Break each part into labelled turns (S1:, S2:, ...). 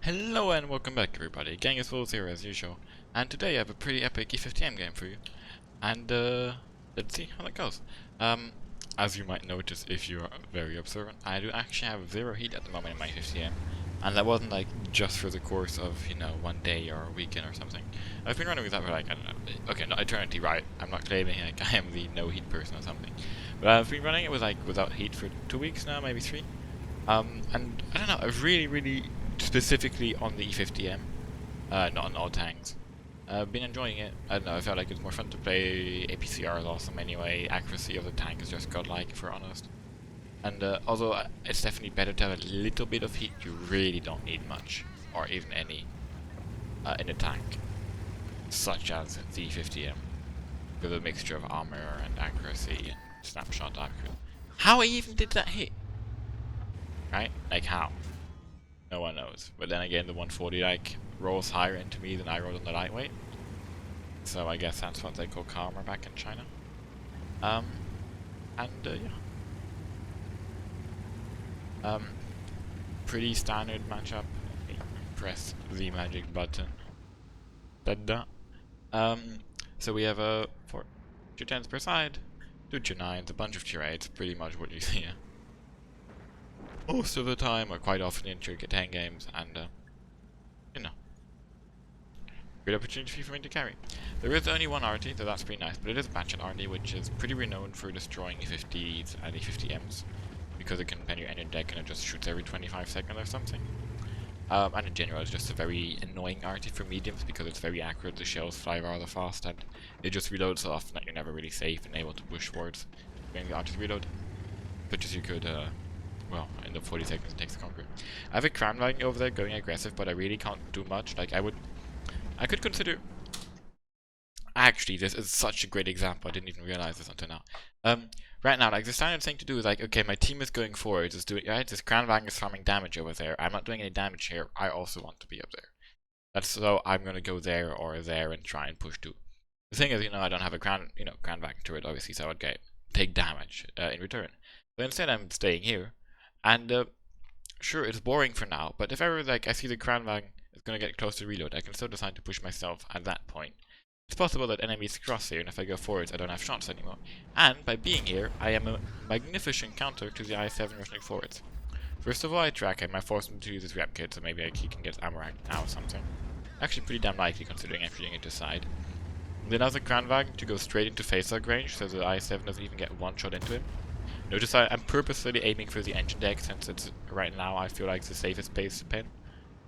S1: Hello and welcome back everybody, Gang is full here as usual, and today I have a pretty epic E50M game for you, and let's see how that goes. As you might notice if you're very observant, I do actually have 0 heat at the moment in my E50M, and that wasn't like just for the course of, you know, one day or a weekend or something. I've been running with that for like, I don't know, okay, not eternity, right, I'm not claiming like I am the no heat person or something, but I've been running it with like without heat for 2 weeks now, maybe 3. And I don't know, I've really specifically on the E50M, not on all tanks. I've been enjoying it. I don't know, I felt like it's more fun to play. APCR is awesome anyway. Accuracy of the tank is just godlike, if we're honest. And although it's definitely better to have a little bit of heat, you really don't need much, or even any, in a tank, such as the E50M, with a mixture of armor and accuracy and snapshot accuracy. How I even did that hit? Right? Like how? No one knows. But then again, the 140 like rolls higher into me than I rolled on the lightweight. So I guess that's what they call karma back in China. Yeah. Pretty standard matchup. Press the magic button. Da-da. So we have 4 tier 10s per side, 2 tier 9s, a bunch of tier 8s, pretty much what you see here. Most of the time, or quite often in tier 10 games, and you know, good opportunity for me to carry. There is only one RT, so that's pretty nice, but it is a Batchet RT, which is pretty renowned for destroying E50s and E50Ms, because it can pen your engine deck and it just shoots every 25 seconds or something. And in general, it's just a very annoying RT for mediums, because it's very accurate, the shells fly rather fast, and it just reloads so often that you're never really safe and able to push forwards during the RT reload. But as you could, well, in the 40 seconds it takes to conquer. I have a crown wagon over there going aggressive, but I really can't do much. Like, I could consider... Actually, this is such a great example, I didn't even realize this until now. Right now, like, the standard thing to do is like, okay, my team is going forward, is doing, right, this crown wagon is farming damage over there, I'm not doing any damage here, I also want to be up there. That's so I'm gonna go there or there and try and push too. The thing is, you know, I don't have a crown wagon turret, obviously, so I would take damage in return. But instead I'm staying here. And sure, it's boring for now, but if ever like I see the crown wagon is gonna get close to reload, I can still decide to push myself at that point. It's possible that enemies cross here, and if I go forwards, I don't have shots anymore. And by being here, I am a magnificent counter to the I7 rushing forwards. First of all, I track him. I force him to use his rep kit, so maybe he can get ammo rank now or something. Actually, pretty damn likely considering I'm shooting it to side. Then I have the crown wagon to go straight into face hug range, so the I7 doesn't even get one shot into him. Notice I'm purposely aiming for the engine deck, since it's right now I feel like the safest place to pin.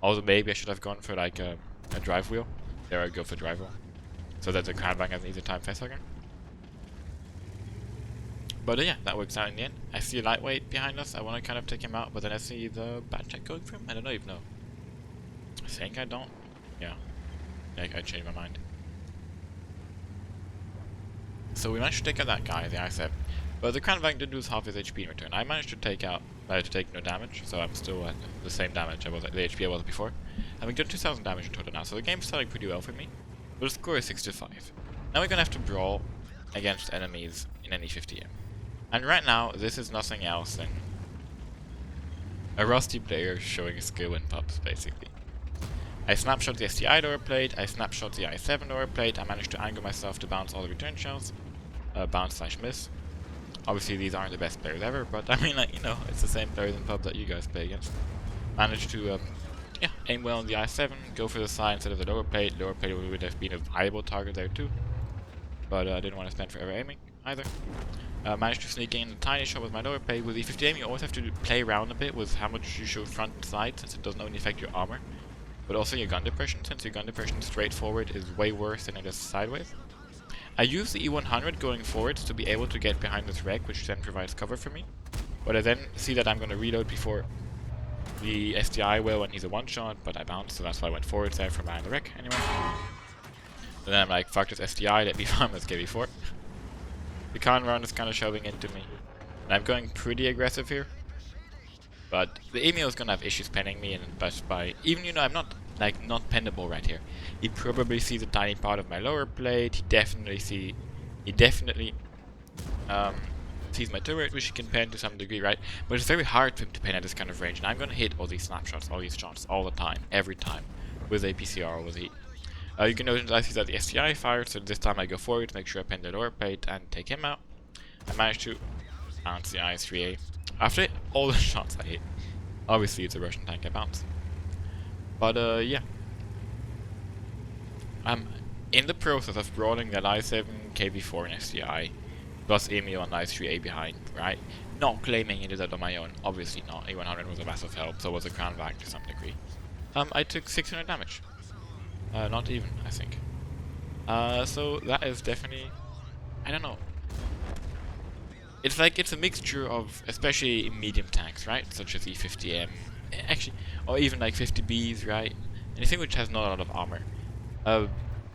S1: Although maybe I should have gone for like a drive wheel. There I go for drive wheel. So that the crown wagon has an easy time facehugging. But yeah, that works out in the end. I see a lightweight behind us, I want to kind of take him out, but then I see the Batchet going for him. I don't even know. I think I don't. Yeah. I changed my mind. So we managed to take out that guy, the I7. But the crown wagon did lose half his HP in return. I managed to take no damage, so I'm still at the same damage I was at, the HP I was before. Having done 2,000 damage in total now, so the game's starting pretty well for me. But the score is 6-5. Now we're gonna have to brawl against enemies in any 50M. And right now, this is nothing else than a rusty player showing skill in pubs, basically. I snapshot the STI lower plate, I snapshot the I7 lower plate, I managed to angle myself to bounce all the return shells. Bounce/miss. Obviously these aren't the best players ever, but I mean, like, you know, it's the same players in pub that you guys play against. Managed to, yeah, aim well on the I7, go for the side instead of the lower plate. Lower plate would have been a viable target there too, but I didn't want to spend forever aiming either. Managed to sneak in a tiny shot with my lower plate. With the E50M you always have to play around a bit with how much you show front and side, since it doesn't only affect your armor, but also your gun depression, since your gun depression straight forward is way worse than it is sideways. I use the E100 going forwards to be able to get behind this wreck, which then provides cover for me. But I then see that I'm going to reload before the STI will, and he's a one-shot, but I bounced, so that's why I went forwards there from behind the wreck anyway. And then I'm like, fuck this STI, let me farm this KB4. The con round is kind of shoving into me. And I'm going pretty aggressive here. But the Emil is going to have issues penning me, and but by, even you know, I'm not pendable right here. He probably sees a tiny part of my lower plate. He definitely sees my turret, which he can pen to some degree, right? But it's very hard for him to pen at this kind of range, and I'm gonna hit all these snapshots, all these shots, all the time, every time, with a PCR or with heat. You can notice I see that the STI fired, so this time I go forward to make sure I pen the lower plate and take him out. I managed to bounce the IS-3A. After all the shots I hit, obviously it's a Russian tank I bounce. But yeah. I'm in the process of brawling that i7 KV4 and STI, plus Emil and IS-3A behind, right? Not claiming it is that on my own, obviously not. A100 was a massive help, so was a Crown Vac to some degree. I took 600 damage. Not even, I think. So that is definitely, I don't know. It's like it's a mixture of, especially in medium tanks, right? Such as E50M, actually, or even like 50Bs, right? Anything which has not a lot of armor.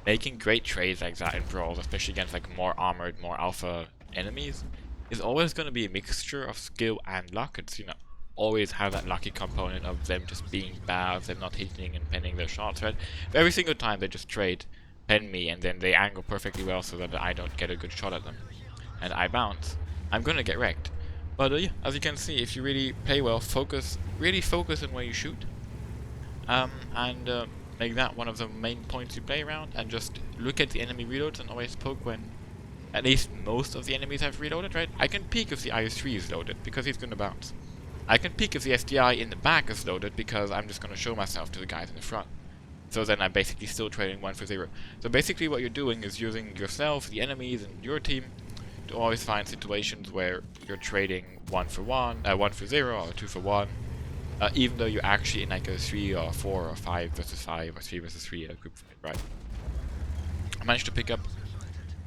S1: Making great trades like that in brawls, especially against like more armored, more alpha enemies, is always going to be a mixture of skill and luck. It's, you know, always have that lucky component of them just being bad, them not hitting and penning their shots, right? But every single time they just trade, pen me, and then they angle perfectly well so that I don't get a good shot at them, and I bounce, I'm gonna get wrecked. But yeah, as you can see, if you really play well, really focus on where you shoot, and make that one of the main points you play around, and just look at the enemy reloads and always poke when at least most of the enemies have reloaded, right? I can peek if the IS-3 is loaded, because he's gonna bounce. I can peek if the SDI in the back is loaded, because I'm just gonna show myself to the guys in the front. So then I'm basically still trading 1 for 0. So basically what you're doing is using yourself, the enemies, and your team to always find situations where you're trading 1 for 0, or 2 for 1, even though you're actually in like a 3 or 4 or 5 versus 5 or 3 versus 3 group fight, right? I managed to pick up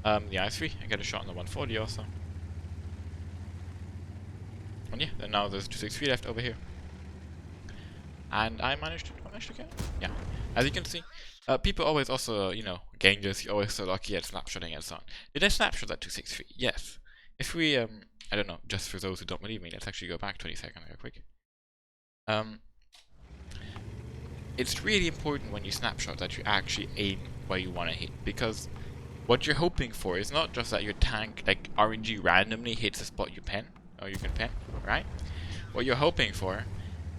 S1: the IS-3. I get a shot on the 140 also. And yeah, then now there's 263 left over here. And I managed to get it. Yeah. As you can see, people always also, you know, Gangers, you're always so lucky at snapshotting and so on. Did I snapshot that 263? Yes. If we, I don't know, just for those who don't believe me, let's actually go back 20 seconds real quick. It's really important when you snapshot that you actually aim where you want to hit, because what you're hoping for is not just that your tank, like RNG, randomly hits a spot you pen, or you can pen, right? What you're hoping for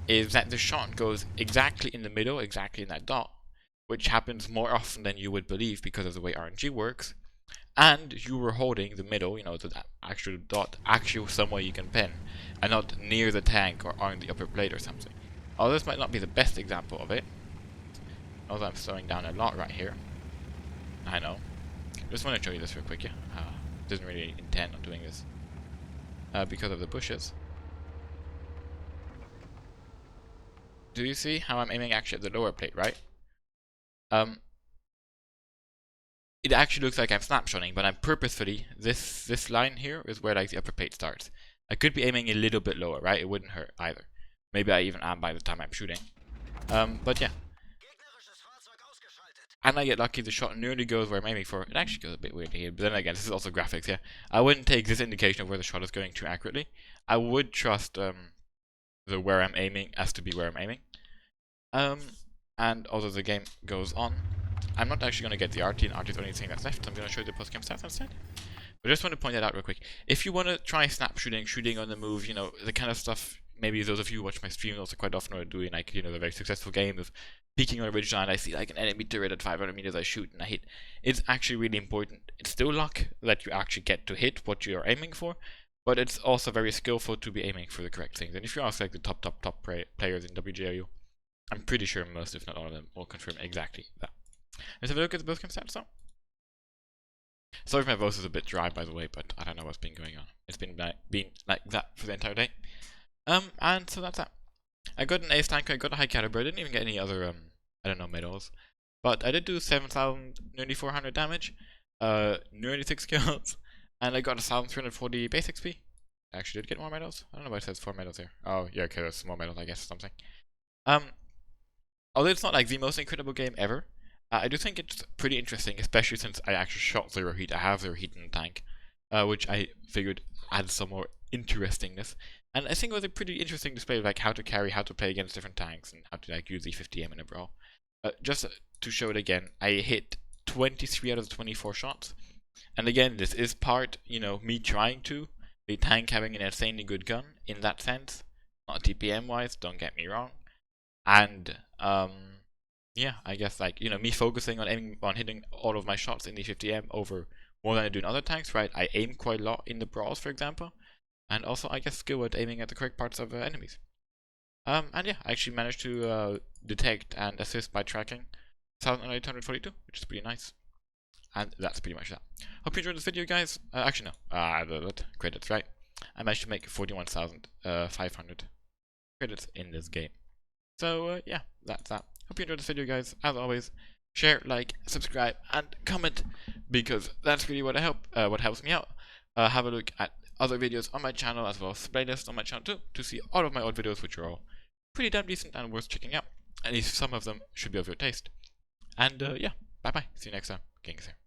S1: is that the shot goes exactly in the middle, exactly in that dot, which happens more often than you would believe because of the way RNG works, and you were holding the middle, you know, the actual dot, actually somewhere you can pen, and not near the tank or on the upper plate or something. Although this might not be the best example of it, although I'm slowing down a lot right here. I know. Just want to show you this real quick, yeah. Didn't really intend on doing this because of the bushes. Do you see how I'm aiming actually at the lower plate, right? It actually looks like I'm snapshotting, but I'm purposefully, this line here is where like the upper plate starts. I could be aiming a little bit lower, right? It wouldn't hurt either. Maybe I even am by the time I'm shooting. But yeah. And I get lucky, the shot nearly goes where I'm aiming for. It actually goes a bit weirdly here, but then again, this is also graphics, yeah. I wouldn't take this indication of where the shot is going too accurately. I would trust the where I'm aiming as to be where I'm aiming. And although the game goes on, I'm not actually going to get the RT, and RT is the only thing that's left. I'm going to show you the post-game stats instead. But I just want to point that out real quick. If you want to try snap shooting on the move, you know, the kind of stuff, maybe those of you who watch my stream also quite often are doing, like, you know, the very successful game of peeking on a ridge line, I see like an enemy turret at 500 meters, I shoot and I hit. It's actually really important. It's still luck that you actually get to hit what you're aiming for, but it's also very skillful to be aiming for the correct things. And if you ask like the top players in WGRU, I'm pretty sure most, if not all of them, will confirm exactly that. Let's have a look at the both game stats now. Sorry if my voice is a bit dry, by the way, but I don't know what's been going on. It's been like that for the entire day. And so that's that. I got an ace tank, I got a high caliber, I didn't even get any other, I don't know, medals. But I did do 7,000, nearly 400 damage, nearly 6 kills, and I got 1,340 base XP. I actually did get more medals. I don't know why it says 4 medals here. Oh, yeah, okay, there's more medals, I guess, or something. Although it's not like the most incredible game ever, I do think it's pretty interesting, especially since I actually shot 0 heat. I have 0 heat in the tank, which I figured adds some more interestingness. And I think it was a pretty interesting display of like how to carry, how to play against different tanks, and how to like use E50M in a brawl. Just to show it again, I hit 23 out of the 24 shots. And again, this is part, you know, me trying to the tank having an insanely good gun in that sense, not TPM wise, don't get me wrong. And yeah, I guess like, you know, me focusing on aiming on hitting all of my shots in the E50M over more than I do in other tanks, right? I aim quite a lot in the brawls, for example, and also I guess skill at aiming at the correct parts of enemies. And yeah, I actually managed to detect and assist by tracking 1,842, which is pretty nice. And that's pretty much that. Hope you enjoyed this video, guys. Actually, no. Credits, right? I managed to make 41,500 credits in this game. So, yeah, that's that. Hope you enjoyed this video, guys. As always, share, like, subscribe, and comment, because that's really what helps me out. Have a look at other videos on my channel, as well as playlists on my channel too, to see all of my old videos, which are all pretty damn decent and worth checking out. At least some of them should be of your taste. And yeah, bye bye. See you next time. Kings here.